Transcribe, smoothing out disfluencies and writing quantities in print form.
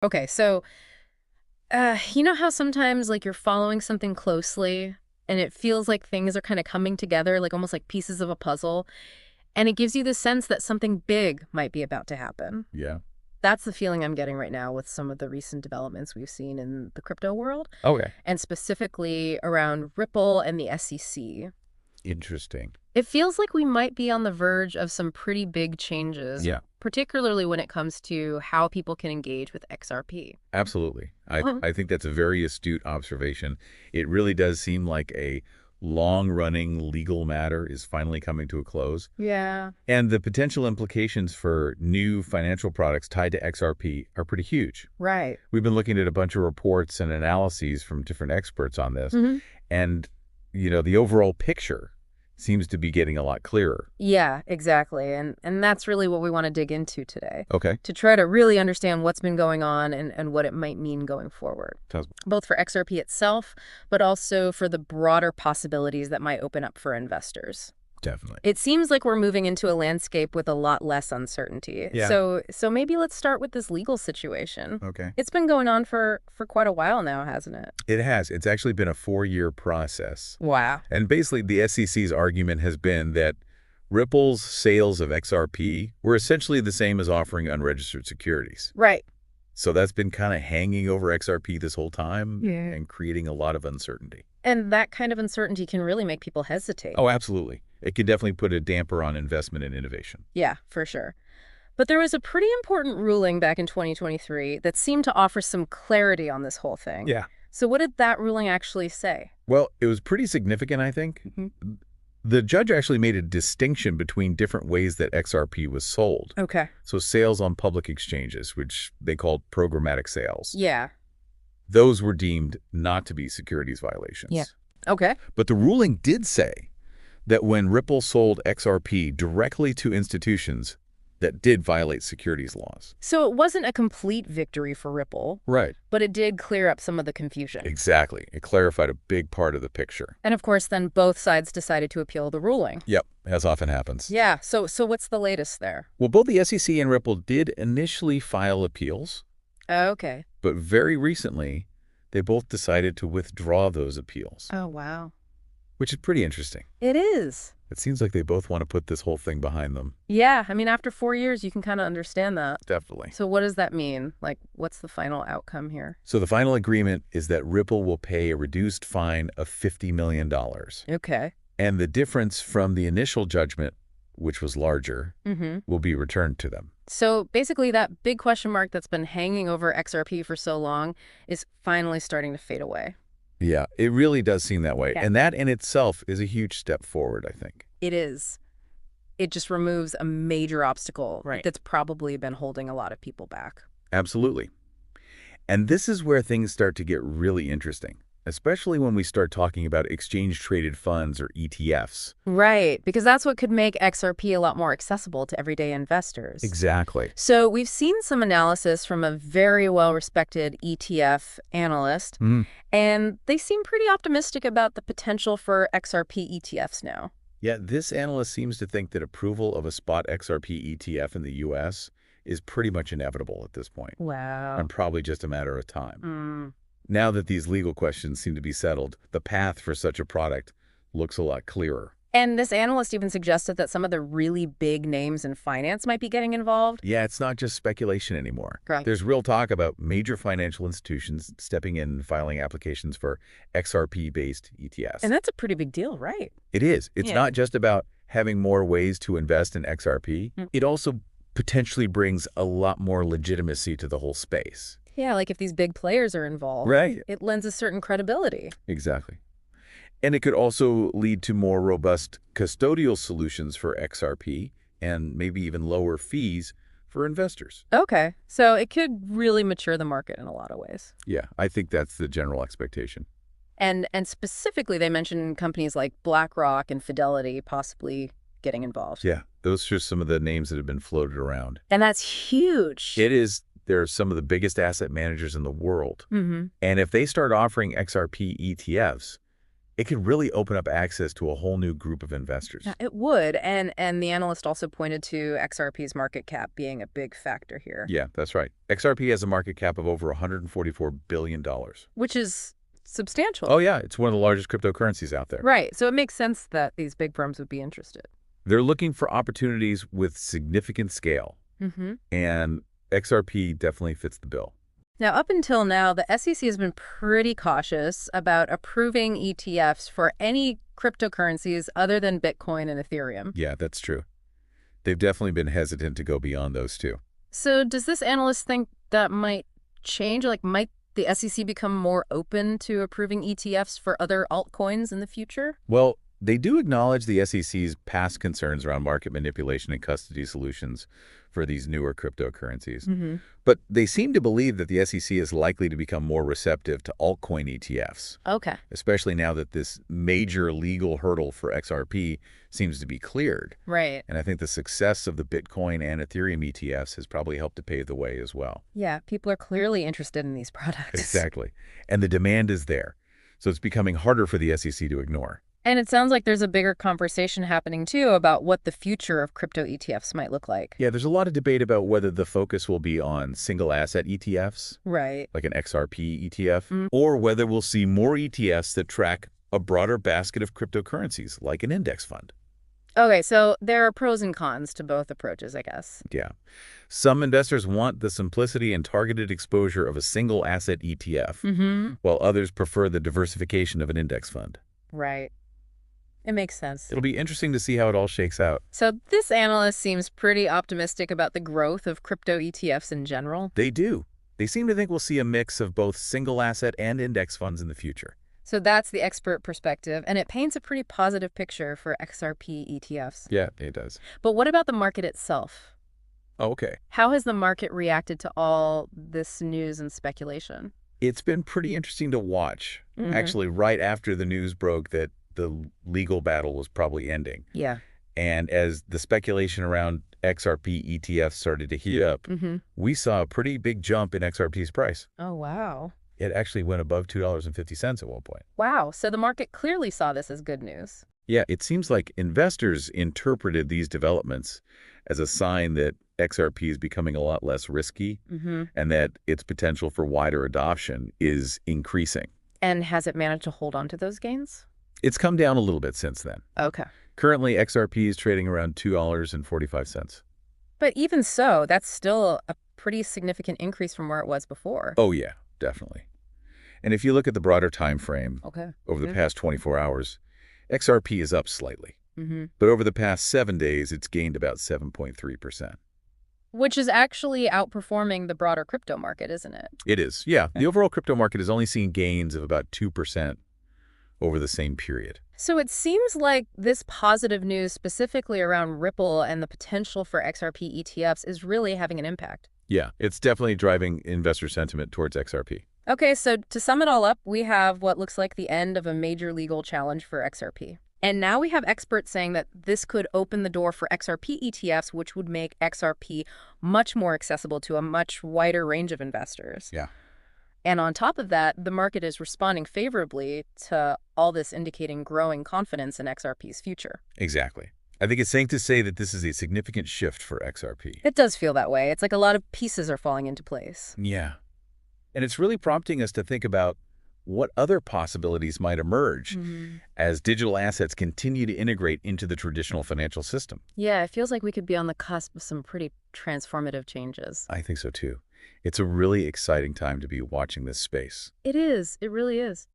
Okay, so you know how sometimes like you're following something closely and it feels like things are kind of coming together, like almost like pieces of a puzzle, and it gives you the sense that something big might be about to happen. Yeah. That's the feeling I'm getting right now with some of the recent developments we've seen in the crypto world, Okay. and specifically around Ripple and the SEC. Interesting. It feels like we might be on the verge of some pretty big changes, Yeah, particularly when it comes to how people can engage with XRP. absolutely. I, Uh-huh. I think that's a very astute observation. It really does seem like a long-running legal matter is finally coming to a close. Yeah. And the potential implications for new financial products tied to XRP are pretty huge. Right. We've been looking at a bunch of reports and analyses from different experts on this, Hmm. and, the overall picture seems to be getting a lot clearer. Yeah, exactly. And that's really what we want to dig into today, Okay. to try to really understand what's been going on and what it might mean going forward, Sounds both for XRP itself, but also for the broader possibilities that might open up for investors. definitely. It seems like we're moving into a landscape with a lot less uncertainty. Yeah. So maybe let's start with this legal situation. Okay. It's been going on for quite a while now, hasn't it? It has. It's actually been a 4-year process. Wow. And basically, the SEC's argument has been that Ripple's sales of XRP were essentially the same as offering unregistered securities. Right. So that's been kind of hanging over XRP this whole time Yeah. and creating a lot of uncertainty. And that kind of uncertainty can really make people hesitate. Oh, absolutely. It can definitely put a damper on investment and innovation. Yeah, for sure. But there was a pretty important ruling back in 2023 that seemed to offer some clarity on this whole thing. Yeah. So what did that ruling actually say? Well, it was pretty significant, I think. The judge actually made a distinction between different ways that XRP was sold. Okay. So sales on public exchanges, which they called programmatic sales. Yeah. Those were deemed not to be securities violations. Yeah. Okay. But the ruling did say that when Ripple sold XRP directly to institutions, that did violate securities laws. So it wasn't a complete victory for Ripple, Right. but it did clear up some of the confusion. Exactly. It clarified a big part of the picture. And of course, then both sides decided to appeal the ruling. Yep, as often happens. Yeah. So what's the latest there? Well, both the SEC and Ripple did initially file appeals, Okay. but very recently, they both decided to withdraw those appeals, Oh, wow. which is pretty interesting. It is. It seems like they both want to put this whole thing behind them. Yeah. I mean, after 4 years, you can kind of understand that. Definitely. So what does that mean? Like, what's the final outcome here? So the final agreement is that Ripple will pay a reduced fine of $50 million. Okay. And the difference from the initial judgment, which was larger, Mm-hmm. will be returned to them. So basically, that big question mark that's been hanging over XRP for so long is finally starting to fade away. Yeah, it really does seem that way. Yeah. And that in itself is a huge step forward, I think. It is. It just removes a major obstacle Right. that's probably been holding a lot of people back. Absolutely. And this is where things start to get really interesting, especially when we start talking about exchange-traded funds or ETFs. Right, because that's what could make XRP a lot more accessible to everyday investors. Exactly. So we've seen some analysis from a very well-respected ETF analyst, and they seem pretty optimistic about the potential for XRP ETFs now. Yeah, this analyst seems to think that approval of a spot XRP ETF in the U.S. is pretty much inevitable at this point, Wow. and probably just a matter of time. Now that these legal questions seem to be settled, the path for such a product looks a lot clearer. And this analyst even suggested that some of the really big names in finance might be getting involved. Yeah, it's not just speculation anymore. Correct. There's real talk about major financial institutions stepping in and filing applications for XRP-based ETFs. And that's a pretty big deal, right? It is. It's Yeah. not just about having more ways to invest in XRP. It also potentially brings a lot more legitimacy to the whole space. Yeah, like if these big players are involved, Right. it lends a certain credibility. Exactly. And it could also lead to more robust custodial solutions for XRP and maybe even lower fees for investors. Okay, so it could really mature the market in a lot of ways. Yeah, I think that's the general expectation. And specifically, they mentioned companies like BlackRock and Fidelity possibly getting involved. Yeah, those are some of the names that have been floated around. And that's huge. It is. They're some of the biggest asset managers in the world. Mm-hmm. And if they start offering XRP ETFs, it could really open up access to a whole new group of investors. Yeah, it would. And the analyst also pointed to XRP's market cap being a big factor here, Yeah, that's right. XRP has a market cap of over $144 billion. which is substantial. Oh, yeah, it's one of the largest cryptocurrencies out there. Right. So it makes sense that these big firms would be interested. They're looking for opportunities with significant scale, Mm-hmm. and XRP definitely fits the bill. Now, up until now, the SEC has been pretty cautious about approving ETFs for any cryptocurrencies other than Bitcoin and Ethereum. Yeah, that's true. They've definitely been hesitant to go beyond those two. So does this analyst think that might change? Like, might the SEC become more open to approving ETFs for other altcoins in the future? Well, they do acknowledge the SEC's past concerns around market manipulation and custody solutions for these newer cryptocurrencies. Mm-hmm. But they seem to believe that the SEC is likely to become more receptive to altcoin ETFs, Okay. especially now that this major legal hurdle for XRP seems to be cleared. Right. And I think the success of the Bitcoin and Ethereum ETFs has probably helped to pave the way as well. Yeah, people are clearly interested in these products. Exactly. And the demand is there. So it's becoming harder for the SEC to ignore. And it sounds like there's a bigger conversation happening, too, about what the future of crypto ETFs might look like. Yeah, there's a lot of debate about whether the focus will be on single asset ETFs, Right. like an XRP ETF, or whether we'll see more ETFs that track a broader basket of cryptocurrencies, like an index fund. Okay, so there are pros and cons to both approaches, I guess. Yeah. Some investors want the simplicity and targeted exposure of a single asset ETF, Mm-hmm. while others prefer the diversification of an index fund. Right. It makes sense. It'll be interesting to see how it all shakes out. So this analyst seems pretty optimistic about the growth of crypto ETFs in general. They do. They seem to think we'll see a mix of both single asset and index funds in the future. So that's the expert perspective, and it paints a pretty positive picture for XRP ETFs. Yeah, it does. But what about the market itself? Oh, okay. How has the market reacted to all this news and speculation? It's been pretty interesting to watch. Mhm. Actually, right after the news broke that the legal battle was probably ending. Yeah. And as the speculation around XRP ETFs started to heat up, Mm-hmm. we saw a pretty big jump in XRP's price. Oh, wow. It actually went above $2.50 at one point. Wow. So the market clearly saw this as good news. Yeah, it seems like investors interpreted these developments as a sign that XRP is becoming a lot less risky Mm-hmm. and that its potential for wider adoption is increasing. And has it managed to hold on to those gains? It's come down a little bit since then. Okay. Currently, XRP is trading around $2.45. But even so, that's still a pretty significant increase from where it was before. Oh, yeah, definitely. And if you look at the broader time frame, Okay. over the past 24 hours, XRP is up slightly. Mm-hmm. But over the past 7 days, it's gained about 7.3%. Which is actually outperforming the broader crypto market, isn't it? It is, yeah. The overall crypto market has only seen gains of about 2% over the same period. So it seems like this positive news specifically around Ripple and the potential for XRP ETFs is really having an impact. Yeah, it's definitely driving investor sentiment towards XRP. Okay, so to sum it all up, we have what looks like the end of a major legal challenge for XRP. And now we have experts saying that this could open the door for XRP ETFs, which would make XRP much more accessible to a much wider range of investors. Yeah. And on top of that, the market is responding favorably to all this, indicating growing confidence in XRP's future. Exactly. I think it's safe to say that this is a significant shift for XRP. It does feel that way. It's like a lot of pieces are falling into place. Yeah. And it's really prompting us to think about what other possibilities might emerge as digital assets continue to integrate into the traditional financial system. Yeah, it feels like we could be on the cusp of some pretty transformative changes. I think so too. It's a really exciting time to be watching this space. It is. It really is.